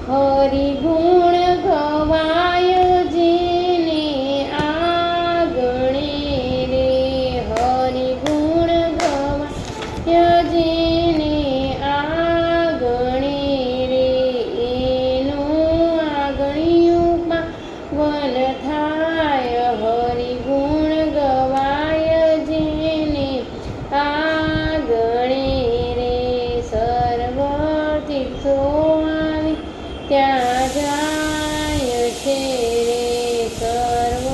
હરિ ગુણ ગવાય જેને આગણે રે, હરિ ગુણ ગવાય જેને આગણે રે, એનું આગણિયું પાવન થાય. હરિ ગુણ ગવાય જેને આગણે રે, સર્વ તીર્થો આવી ત્યાં જાય છે રે, સર્વ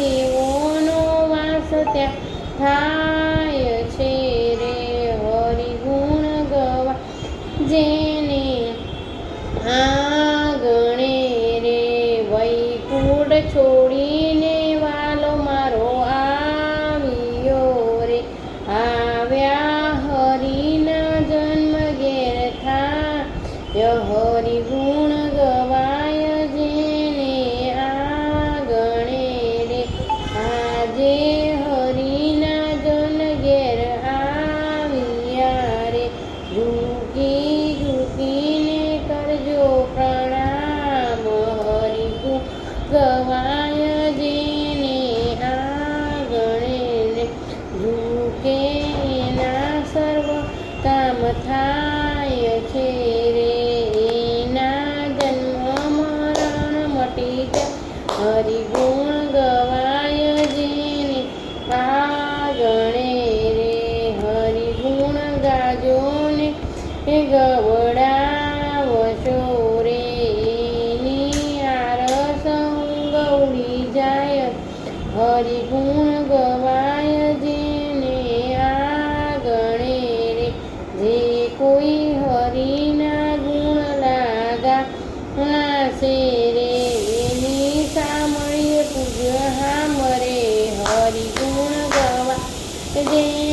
દેવોનો વાસ ત્યાં થાય છે રે. હરિ ગુણ ગવાય જેને આગણે રે, વૈકુંઠ છોડીને વાલો મારો આવ્યો રે, આવ્યા હરિના જન્મ ઘેર થાય. હરિ ગુણ ગવાય જેને આગણે રે, આજે હરિના જન ઘેર આવ્યા રે, ઝૂકી ઝૂકીને કરજો પ્રણામ. હરિ ગુણ ગવાય જેને આગણે રે, ઝૂકે એના સર્વ કામ થાય છે રે, એના જન્મ મરણ મટી જાય. હરિ ગુણ ગવાય જેને આગણે રે, હરિ ગુણ ગાજો ને ગવડાવશો રે, એની આરસ ગવડી જાય. હરિ ગુણ ગવાય જેને આગણે રે, જે કોઈ હરિના ગુણ લાગાશે રે, એની સામળીએ પૂજ્ય હામરે. હરિ ગુણ ગવાય જેને